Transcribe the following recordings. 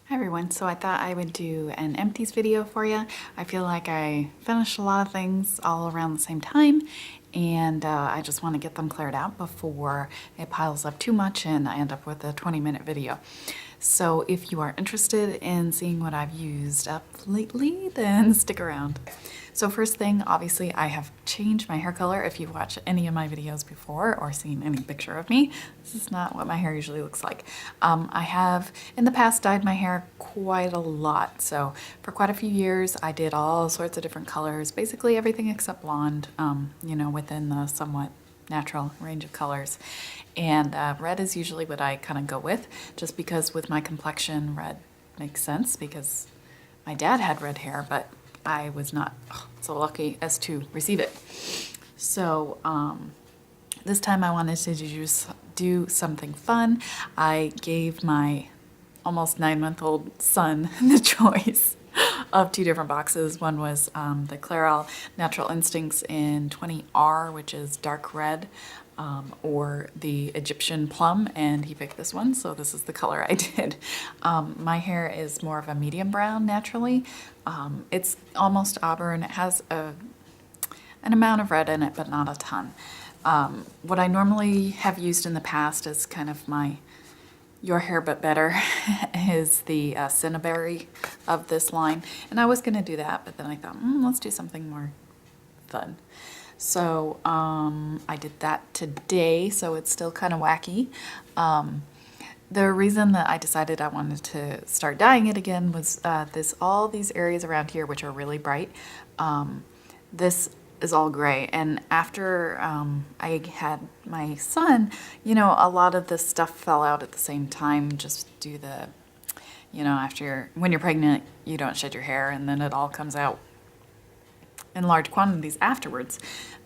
Hi everyone, so I thought I would do an empties video for you. I feel like I finished a lot of things all around the same time and I just want to get them cleared out before it piles up too much and I end up with a 20-minute video. So if you are interested in seeing what I've used up lately, then stick around. So first thing, obviously I have changed my hair color. If you've watched any of my videos before or seen any picture of me, this is not what my hair usually looks like. I have in the past dyed my hair quite a lot. So for quite a few years, I did all sorts of different colors, basically everything except blonde, you know, within the somewhat natural range of colors. And red is usually what I kind of go with, just because with my complexion, red makes sense because my dad had red hair, but I was not so lucky as to receive it. So this time I wanted to do something fun. I gave my almost 9-month-old son the choice of 2 different boxes. One was the Clairol Natural Instincts in 20R, which is dark red, or the Egyptian Plum, and he picked this one, so this is the color I did. My hair is more of a medium brown naturally. It's almost auburn. It has an amount of red in it, but not a ton. What I normally have used in the past is kind of my Your Hair But Better is the Cinnaberry of this line. And I was going to do that, but then I thought, let's do something more fun. So I did that today, so it's still kind of wacky. The reason that I decided I wanted to start dyeing it again was all these areas around here which are really bright. This is all gray, and after I had my son, you know, a lot of this stuff fell out at the same time, just due the, you know, when you're pregnant, you don't shed your hair and then it all comes out in large quantities afterwards.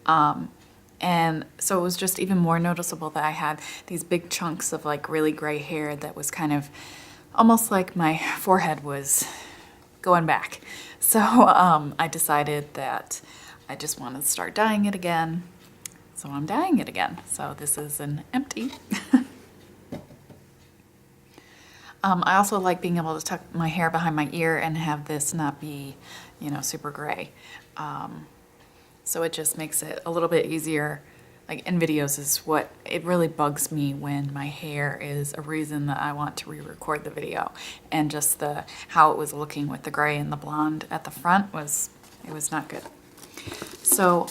And so it was just even more noticeable that I had these big chunks of like really gray hair that was kind of almost like my forehead was going back. So I decided that I just wanted to start dyeing it again. So I'm dyeing it again. So this is an empty. I also like being able to tuck my hair behind my ear and have this not be, you know, super gray. So it just makes it a little bit easier. Like in videos is what it really bugs me, when my hair is a reason that I want to re-record the video, and just how it was looking with the gray and the blonde at the front was not good. So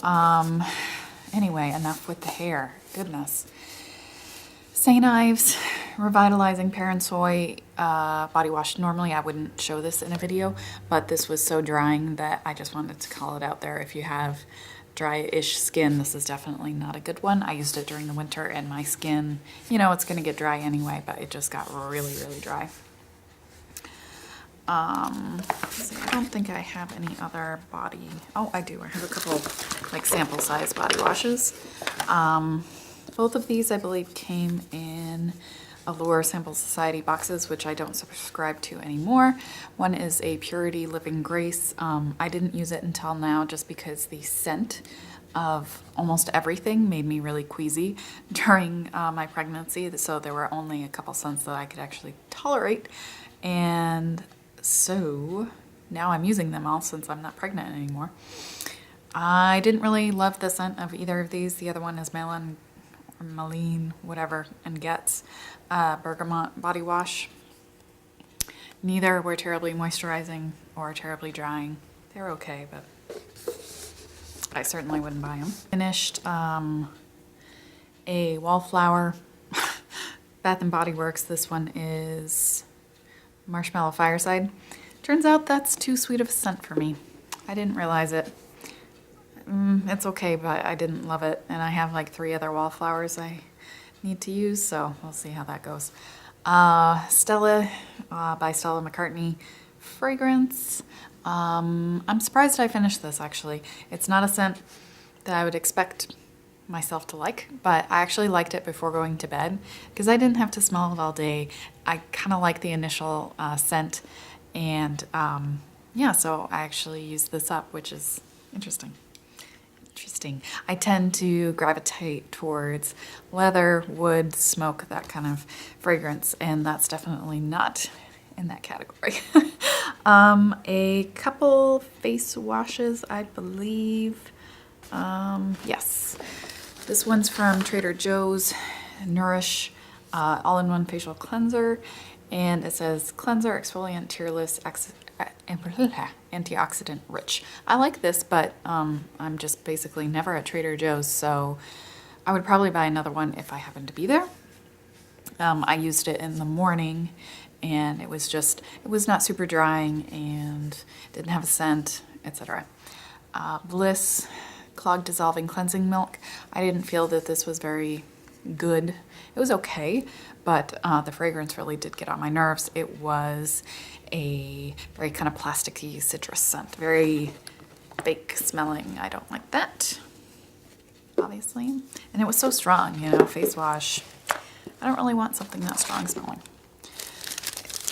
anyway, enough with the hair. Goodness. St. Ives Revitalizing Pear and Soy body wash. Normally I wouldn't show this in a video, but this was so drying that I just wanted to call it out there. If you have dry-ish skin, this is definitely not a good one. I used it during the winter and my skin, you know, it's going to get dry anyway, but it just got really, really dry. So I don't think I have any other body. Oh, I do. I have a couple like sample size body washes. Both of these I believe came in Allure Sample Society boxes, which I don't subscribe to anymore. One is a Purity Living Grace. I didn't use it until now just because the scent of almost everything made me really queasy during my pregnancy. So there were only a couple scents that I could actually tolerate. And so now I'm using them all since I'm not pregnant anymore. I didn't really love the scent of either of these. The other one is Malin, whatever, and Goetz Bergamot body wash. Neither were terribly moisturizing or terribly drying. They're okay, but I certainly wouldn't buy them. Finished a Wallflower Bath & Body Works. This one is Marshmallow Fireside. Turns out that's too sweet of a scent for me. I didn't realize it. It's okay, but I didn't love it, and I have like 3 other Wallflowers I need to use, so we'll see how that goes. Stella by Stella McCartney fragrance. I'm surprised I finished this actually. It's not a scent that I would expect myself to like, but I actually liked it before going to bed because I didn't have to smell it all day. I kind of like the initial scent, and yeah, so I actually used this up, which is interesting. I tend to gravitate towards leather, wood, smoke, that kind of fragrance, and that's definitely not in that category. A couple face washes, I believe. Yes. This one's from Trader Joe's, Nourish All-in-One Facial Cleanser. And it says cleanser, exfoliant, tearless, antioxidant rich. I like this, but I'm just basically never at Trader Joe's, so I would probably buy another one if I happen to be there. I used it in the morning and it was not super drying and didn't have a scent, etc. Bliss Clog Dissolving Cleansing Milk. I didn't feel that this was very good. It was okay, but the fragrance really did get on my nerves. It was a very kind of plasticky citrus scent, very fake smelling. I don't like that, obviously. And it was so strong, you know, face wash. I don't really want something that strong smelling.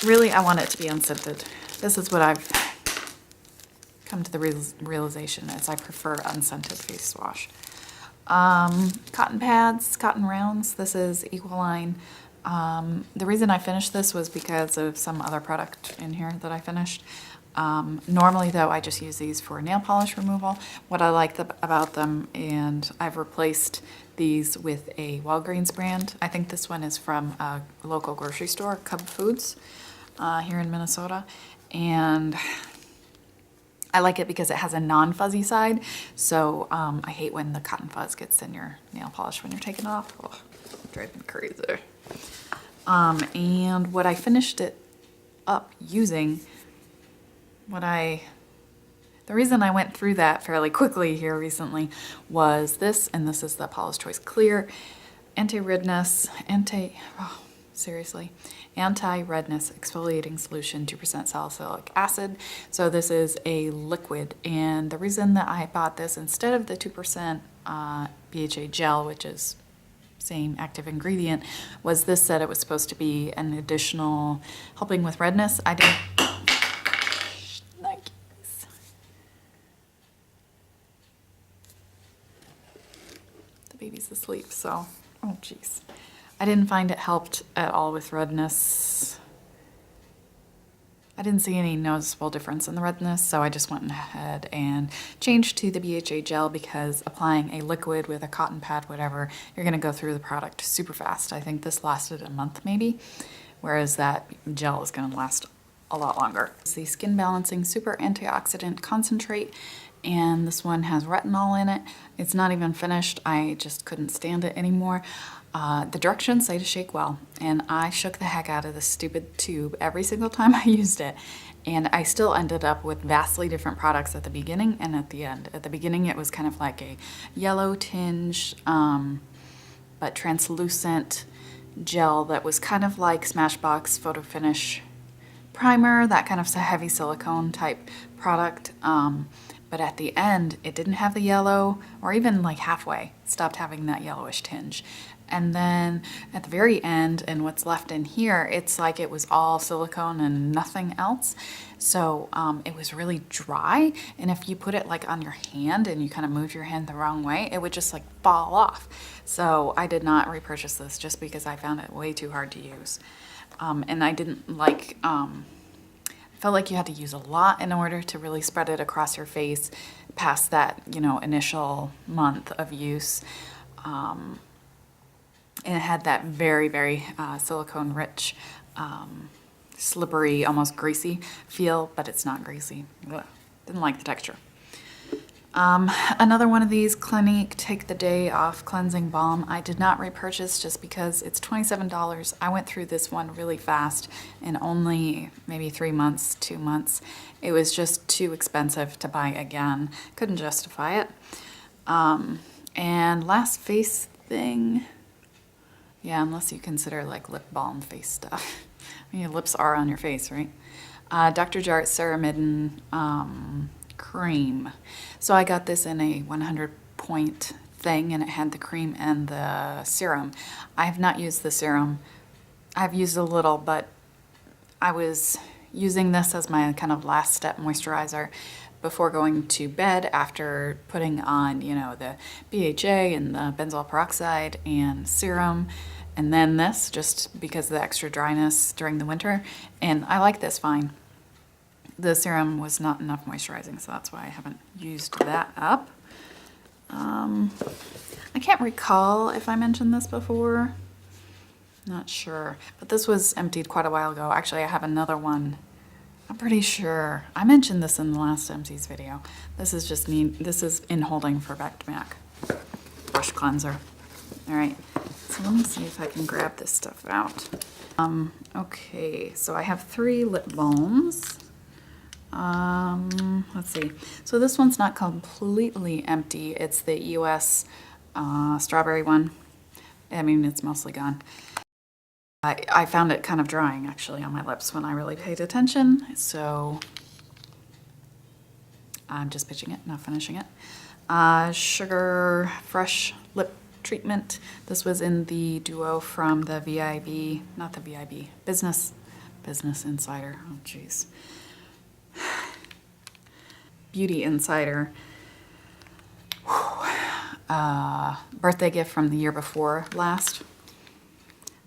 Really, I want it to be unscented. This is what I've come to the realization is I prefer unscented face wash. Cotton pads, cotton rounds. This is Equaline. The reason I finished this was because of some other product in here that I finished. Normally though, I just use these for nail polish removal. What I like about them, and I've replaced these with a Walgreens brand. I think this one is from a local grocery store, Cub Foods, here in Minnesota. And I like it because it has a non-fuzzy side. So I hate when the cotton fuzz gets in your nail polish when you're taking it off. Oh, it drives me crazy. And what I finished it up using, the reason I went through that fairly quickly here recently was this, and this is the Paulas Choice Clear Anti-Redness, Anti-Redness Exfoliating Solution, 2% Salicylic Acid. So this is a liquid, and the reason that I bought this instead of the 2% BHA gel, which is same active ingredient, was this said it was supposed to be an additional helping with redness. I didn't. The baby's asleep, so oh geez. I didn't find it helped at all with redness. I didn't see any noticeable difference in the redness, so I just went ahead and changed to the BHA gel because applying a liquid with a cotton pad, whatever, you're gonna go through the product super fast. I think this lasted a month maybe, whereas that gel is gonna last a lot longer. It's the Skin Balancing Super Antioxidant Concentrate, and this one has retinol in it. It's not even finished. I just couldn't stand it anymore. The directions say to shake well, and I shook the heck out of this stupid tube every single time I used it, and I still ended up with vastly different products at the beginning and at the end. At the beginning it was kind of like a yellow tinge, but translucent gel that was kind of like Smashbox Photo Finish Primer, that kind of heavy silicone type product. But at the end, it didn't have the yellow, or even like halfway, stopped having that yellowish tinge. And then at the very end, and what's left in here, it's like it was all silicone and nothing else. So it was really dry. And if you put it like on your hand and you kind of move your hand the wrong way, it would just like fall off. So I did not repurchase this just because I found it way too hard to use. And I didn't like, felt like you had to use a lot in order to really spread it across your face past that, you know, initial month of use. And it had that very, very silicone rich, slippery, almost greasy feel, but it's not greasy. Ugh. Didn't like the texture. Another one of these, Clinique Take the Day Off Cleansing Balm. I did not repurchase just because it's $27. I went through this one really fast in only maybe 3 months, 2 months. It was just too expensive to buy again. Couldn't justify it. And last face thing, yeah, unless you consider like lip balm face stuff. I mean, your lips are on your face, right? Dr. Jart Cerimidin Cream. So I got this in a 100 point thing, and it had the cream and the serum. I have not used the serum. I've used a little, but I was using this as my kind of last step moisturizer before going to bed after putting on, you know, the BHA and the benzoyl peroxide and serum and then this, just because of the extra dryness during the winter. And I like this fine. The serum was not enough moisturizing, so that's why I haven't used that up. I can't recall if I mentioned this before. Not sure, but this was emptied quite a while ago. Actually, I have another one. I'm pretty sure I mentioned this in the last Empties video. This is just me. This is in holding for back to back. Brush cleanser. All right, so let me see if I can grab this stuff out. Okay, so I have 3 lip balms. Let's see. So this one's not completely empty. It's the US strawberry one. I mean, it's mostly gone. I found it kind of drying actually on my lips when I really paid attention, so I'm just pitching it, not finishing it. Sugar Fresh Lip Treatment. This was in the duo from the VIB, not the VIB, Business Insider. Oh jeez. Beauty Insider. Birthday gift from the year before last.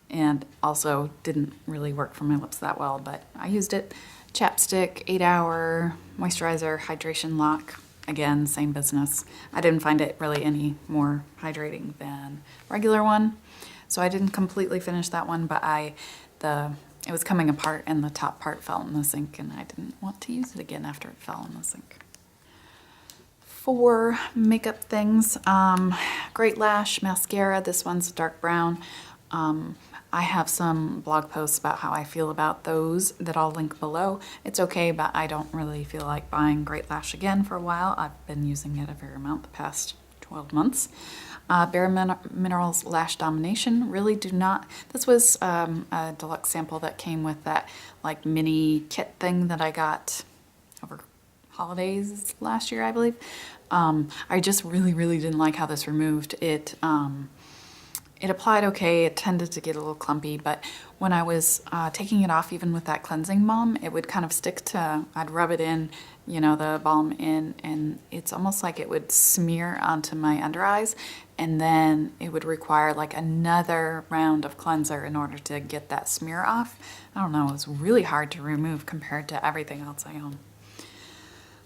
And also didn't really work for my lips that well, but I used it. Chapstick, 8-hour moisturizer, hydration lock. Again, same business. I didn't find it really any more hydrating than regular one. So I didn't completely finish that one, but it was coming apart and the top part fell in the sink, and I didn't want to use it again after it fell in the sink. For makeup things, Great Lash mascara. This one's dark brown. I have some blog posts about how I feel about those that I'll link below. It's okay, but I don't really feel like buying Great Lash again for a while. I've been using it a fair amount the past 12 months. bareMinerals Lash Domination. Really do not, this was a deluxe sample that came with that like mini kit thing that I got over holidays last year, I believe. I just really didn't like how this removed. It applied okay. It tended to get a little clumpy, but when I was taking it off, even with that cleansing balm, it would kind of stick to, I'd rub it in, you know, the balm in, and it's almost like it would smear onto my under eyes, and then it would require like another round of cleanser in order to get that smear off. I don't know, it was really hard to remove compared to everything else I own.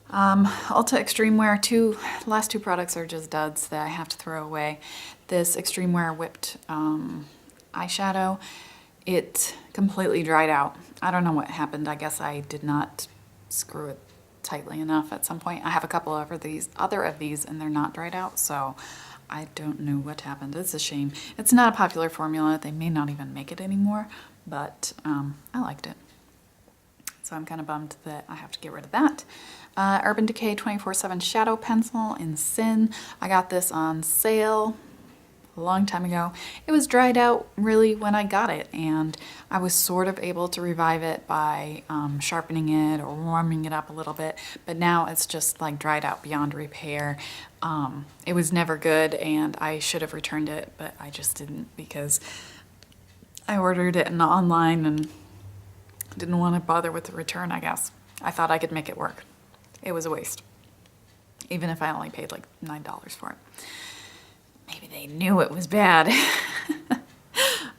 ULTA Extreme Wear, last 2 products are just duds that I have to throw away. This Extreme Wear Whipped eyeshadow, it completely dried out. I don't know what happened. I guess I did not screw it tightly enough at some point. I have a couple of these, and they're not dried out, so I don't know what happened. It's a shame. It's not a popular formula. They may not even make it anymore, but I liked it. So I'm kind of bummed that I have to get rid of that. Urban Decay 24/7 Shadow Pencil in Sin. I got this on sale a long time ago. It was dried out really when I got it, and I was sort of able to revive it by sharpening it or warming it up a little bit, but now it's just like dried out beyond repair. It was never good, and I should have returned it, but I just didn't because I ordered it online and didn't want to bother with the return, I guess. I thought I could make it work. It was a waste, even if I only paid like $9 for it. Maybe they knew it was bad.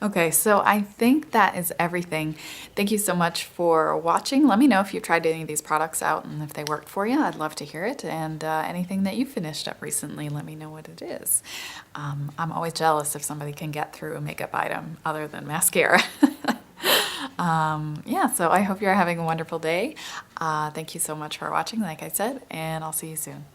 Okay, so I think that is everything. Thank you so much for watching. Let me know if you've tried any of these products out and if they worked for you. I'd love to hear it. And anything that you finished up recently, let me know what it is. I'm always jealous if somebody can get through a makeup item other than mascara. Yeah, so I hope you're having a wonderful day. Thank you so much for watching, like I said, and I'll see you soon.